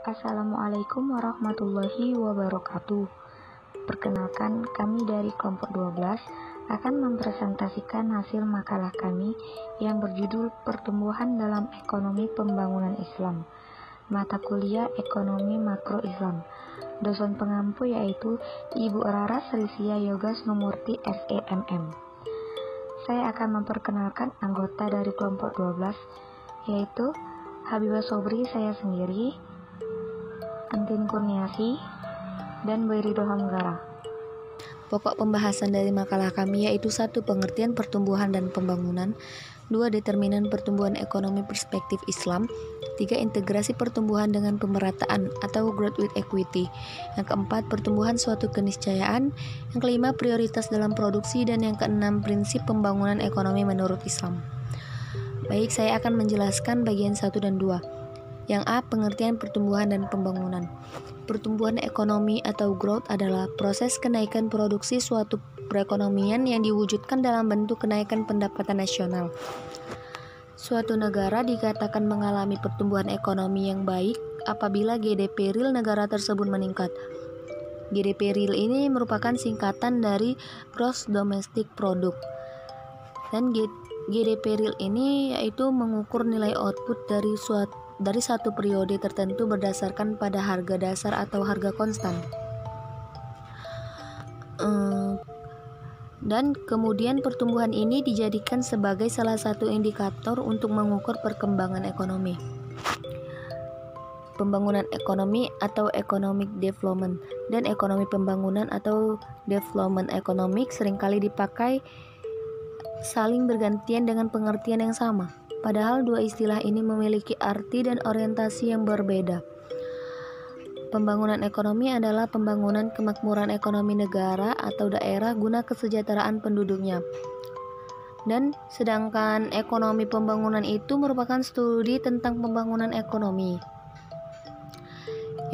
Assalamualaikum warahmatullahi wabarakatuh. Perkenalkan, kami dari kelompok 12 akan mempresentasikan hasil makalah kami yang berjudul Pertumbuhan dalam Ekonomi Pembangunan Islam, mata kuliah Ekonomi Makro Islam. Dosen pengampu yaitu Ibu Rara Selisia Yoga Snumurti SEMM. Saya akan memperkenalkan anggota dari kelompok 12 yaitu Habibah Sobri, saya sendiri, Antin Kurniasi, dan Boy Ridho Hamgara. Pokok pembahasan dari makalah kami yaitu 1. Pengertian pertumbuhan dan pembangunan, 2. Determinan pertumbuhan ekonomi perspektif Islam, 3. Integrasi pertumbuhan dengan pemerataan atau growth with equity, yang keempat pertumbuhan suatu keniscayaan, yang kelima prioritas dalam produksi, dan yang keenam prinsip pembangunan ekonomi menurut Islam. Baik, saya akan menjelaskan bagian 1 dan 2. Yang A. Pengertian pertumbuhan dan pembangunan. Pertumbuhan ekonomi atau growth adalah proses kenaikan produksi suatu perekonomian yang diwujudkan dalam bentuk kenaikan pendapatan nasional. Suatu negara dikatakan mengalami pertumbuhan ekonomi yang baik apabila GDP real negara tersebut meningkat. GDP real ini merupakan singkatan dari Gross Domestic Product. Dan GDP real ini yaitu mengukur nilai output dari satu periode tertentu berdasarkan pada harga dasar atau harga konstan. Dan kemudian pertumbuhan ini dijadikan sebagai salah satu indikator untuk mengukur perkembangan ekonomi. Pembangunan ekonomi atau economic development dan ekonomi pembangunan atau development economic seringkali dipakai saling bergantian dengan pengertian yang sama. Padahal dua istilah ini memiliki arti dan orientasi yang berbeda. Pembangunan ekonomi adalah pembangunan kemakmuran ekonomi negara atau daerah guna kesejahteraan penduduknya. Dan sedangkan ekonomi pembangunan itu merupakan studi tentang pembangunan ekonomi.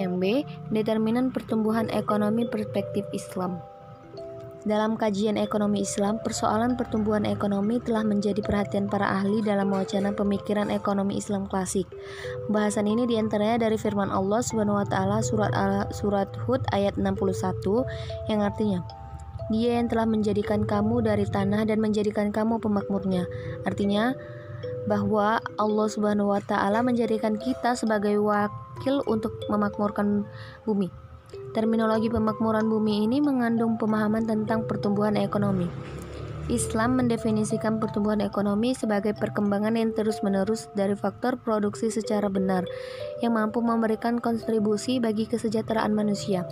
Yang B. Determinan pertumbuhan ekonomi perspektif Islam. Dalam kajian ekonomi Islam, persoalan pertumbuhan ekonomi telah menjadi perhatian para ahli dalam wacana pemikiran ekonomi Islam klasik. Pembahasan ini diantaranya dari firman Allah SWT surat Hud ayat 61 yang artinya, Dia yang telah menjadikan kamu dari tanah dan menjadikan kamu pemakmurnya. Artinya bahwa Allah SWT menjadikan kita sebagai wakil untuk memakmurkan bumi. Terminologi pemakmuran bumi ini mengandung pemahaman tentang pertumbuhan ekonomi. Islam mendefinisikan pertumbuhan ekonomi sebagai perkembangan yang terus-menerus dari faktor produksi secara benar, yang mampu memberikan kontribusi bagi kesejahteraan manusia.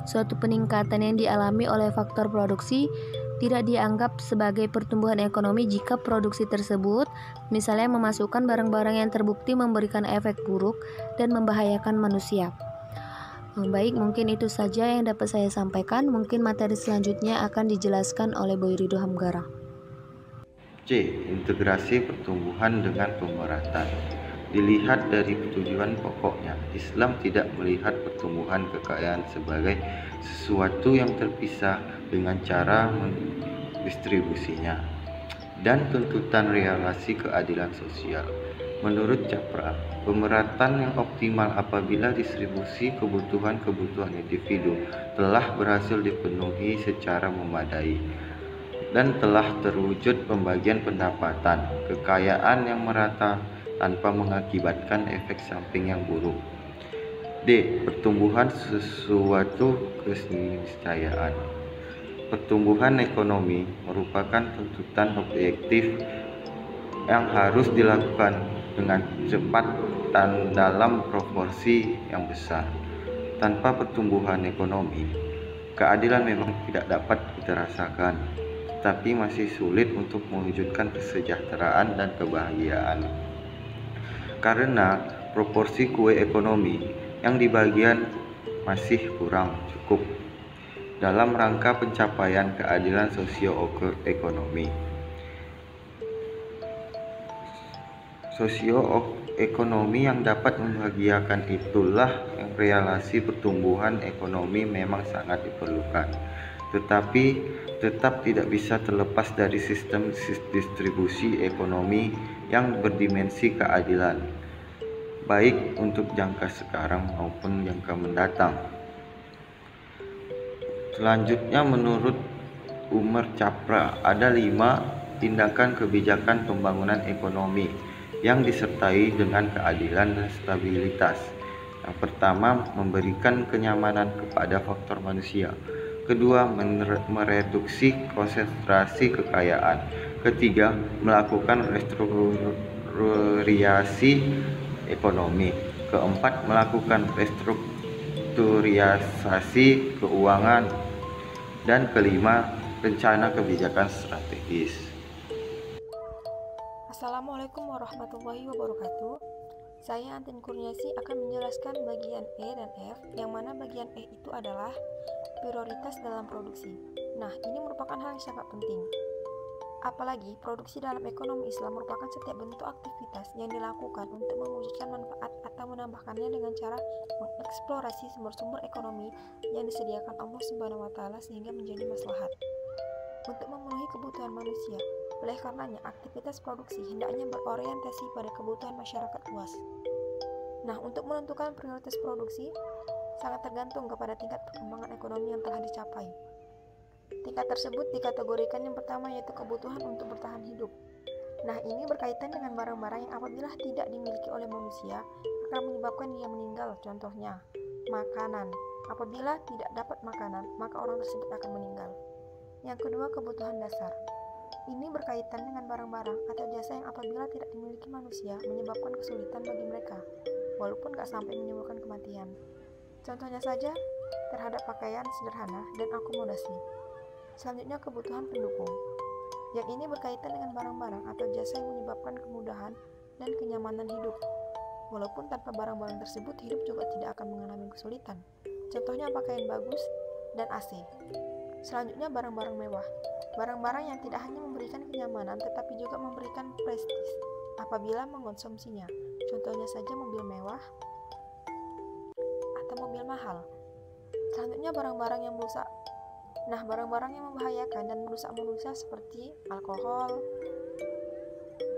Suatu peningkatan yang dialami oleh faktor produksi tidak dianggap sebagai pertumbuhan ekonomi jika produksi tersebut, misalnya memasukkan barang-barang yang terbukti memberikan efek buruk dan membahayakan manusia. Baik, mungkin itu saja yang dapat saya sampaikan. Mungkin materi selanjutnya akan dijelaskan oleh Boy Ridho Hamgara. C. Integrasi pertumbuhan dengan pemerataan. Dilihat dari tujuan pokoknya, Islam tidak melihat pertumbuhan kekayaan sebagai sesuatu yang terpisah dengan cara mendistribusinya dan tuntutan relasi keadilan sosial. Menurut Capra, pemerataan yang optimal apabila distribusi kebutuhan-kebutuhan individu telah berhasil dipenuhi secara memadai dan telah terwujud pembagian pendapatan, kekayaan yang merata tanpa mengakibatkan efek samping yang buruk. D. Pertumbuhan sesuatu keniscayaan. Pertumbuhan ekonomi merupakan tuntutan objektif yang harus dilakukan dengan cepat dan dalam proporsi yang besar. Tanpa pertumbuhan ekonomi, keadilan memang tidak dapat kita rasakan, tetapi masih sulit untuk mewujudkan kesejahteraan dan kebahagiaan. Karena proporsi kue ekonomi yang dibagian masih kurang cukup dalam rangka pencapaian keadilan sosioekonomi. Sosioekonomi yang dapat membahagiakan itulah yang relasi pertumbuhan ekonomi memang sangat diperlukan, tetapi tetap tidak bisa terlepas dari sistem distribusi ekonomi yang berdimensi keadilan. baik untuk jangka sekarang maupun jangka mendatang. Selanjutnya, menurut Umar Chopra, ada 5 tindakan kebijakan pembangunan ekonomi yang disertai dengan keadilan dan stabilitas. Yang pertama, memberikan kenyamanan kepada faktor manusia. Kedua, mereduksi konsentrasi kekayaan. Ketiga, melakukan restrukturisasi ekonomi. Keempat, melakukan restrukturisasi keuangan. Dan kelima, rencana kebijakan strategis. Assalamualaikum warahmatullahi wabarakatuh. Saya Antin Kurniasi akan menjelaskan bagian E dan F, yang mana bagian E itu adalah prioritas dalam produksi. Nah, ini merupakan hal yang sangat penting. Apalagi produksi dalam ekonomi Islam merupakan setiap bentuk aktivitas yang dilakukan untuk mewujudkan manfaat atau menambahkannya dengan cara mengeksplorasi sumber-sumber ekonomi yang disediakan Allah Subhanahu wa taala sehingga menjadi maslahat untuk memenuhi kebutuhan manusia. Oleh karenanya, aktivitas produksi hendaknya berorientasi pada kebutuhan masyarakat luas. Nah, untuk menentukan prioritas produksi sangat tergantung kepada tingkat perkembangan ekonomi yang telah dicapai. Tingkat tersebut dikategorikan yang pertama yaitu kebutuhan untuk bertahan hidup. Nah, ini berkaitan dengan barang-barang yang apabila tidak dimiliki oleh manusia akan menyebabkan dia meninggal. Contohnya, makanan. Apabila tidak dapat makanan, maka orang tersebut akan meninggal. Yang kedua, kebutuhan dasar. Ini berkaitan dengan barang-barang atau jasa yang apabila tidak dimiliki manusia menyebabkan kesulitan bagi mereka, walaupun gak sampai menimbulkan kematian. Contohnya saja terhadap pakaian sederhana dan akomodasi. Selanjutnya, kebutuhan pendukung. Yang ini berkaitan dengan barang-barang atau jasa yang menyebabkan kemudahan dan kenyamanan hidup. Walaupun tanpa barang-barang tersebut, hidup juga tidak akan mengalami kesulitan. Contohnya pakaian bagus dan AC. Selanjutnya, barang-barang mewah. Barang-barang yang tidak hanya memberikan kenyamanan, tetapi juga memberikan prestis apabila mengkonsumsinya. Contohnya saja mobil mewah atau mobil mahal. Selanjutnya, barang-barang yang merusak. Nah, barang-barang yang membahayakan dan merusak manusia seperti alkohol.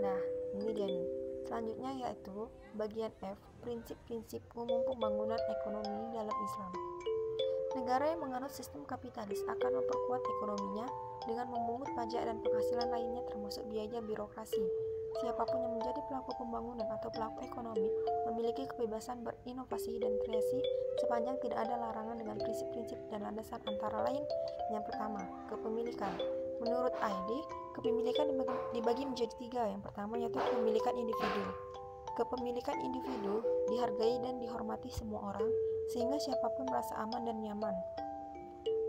Nah, ini dia nih. Selanjutnya yaitu bagian F, prinsip-prinsip umum pembangunan ekonomi dalam Islam. Negara yang menganut sistem kapitalis akan memperkuat ekonominya dengan memungut pajak dan penghasilan lainnya termasuk biaya birokrasi. Siapapun yang menjadi pelaku pembangunan atau pelaku ekonomi memiliki kebebasan berinovasi dan kreasi sepanjang tidak ada larangan dengan prinsip-prinsip dan landasan antara lain. Yang pertama, kepemilikan. Menurut ID, kepemilikan dibagi menjadi 3. Yang pertama yaitu kepemilikan individu. Kepemilikan individu dihargai dan dihormati semua orang sehingga siapapun merasa aman dan nyaman.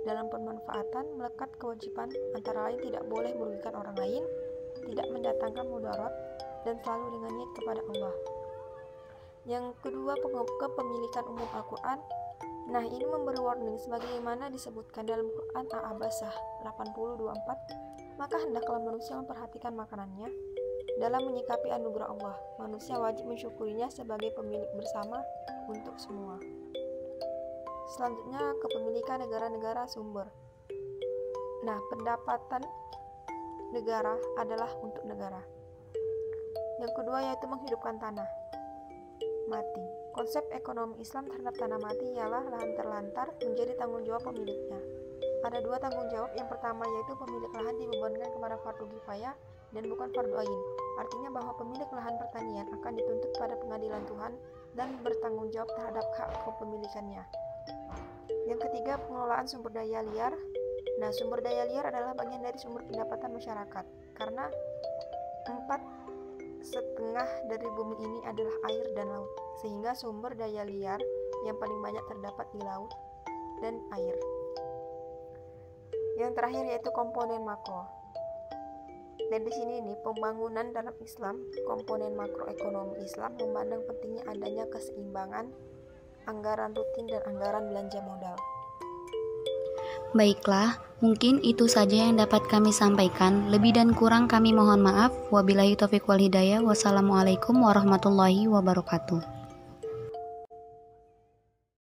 Dalam pemanfaatan melekat kewajiban antara lain tidak boleh merugikan orang lain, tidak mendatangkan mudarat, dan selalu dengan niat kepada Allah. Yang kedua, kepemilikan umum Al-Quran. Nah, ini memberi warning sebagaimana disebutkan dalam Quran Al-Abasah 80:24, maka hendaklah manusia memperhatikan makanannya dalam menyikapi anugerah Allah. Manusia wajib mensyukurinya sebagai pemilik bersama untuk semua. Selanjutnya, kepemilikan negara-negara sumber. Nah, pendapatan negara adalah untuk negara. Yang kedua yaitu menghidupkan tanah mati. Konsep ekonomi Islam terhadap tanah mati ialah lahan terlantar menjadi tanggung jawab pemiliknya. Ada 2 tanggung jawab. Yang pertama yaitu pemilik lahan dibebankan kepada fardu kifayah dan bukan fardu ain. Artinya bahwa pemilik lahan pertanian akan dituntut pada pengadilan Tuhan dan bertanggung jawab terhadap hak kepemilikannya. Yang ketiga, pengelolaan sumber daya liar. Nah, sumber daya liar adalah bagian dari sumber pendapatan masyarakat, karena 4/5 dari bumi ini adalah air dan laut, sehingga sumber daya liar yang paling banyak terdapat di laut dan air. Yang terakhir yaitu komponen makro. Dan di sini nih, pembangunan dalam Islam, komponen makroekonomi Islam memandang pentingnya adanya keseimbangan anggaran rutin dan anggaran belanja modal. Baiklah, mungkin itu saja yang dapat kami sampaikan. Lebih dan kurang kami mohon maaf. Wabillahi taufiq wal hidayah. Wassalamualaikum warahmatullahi wabarakatuh.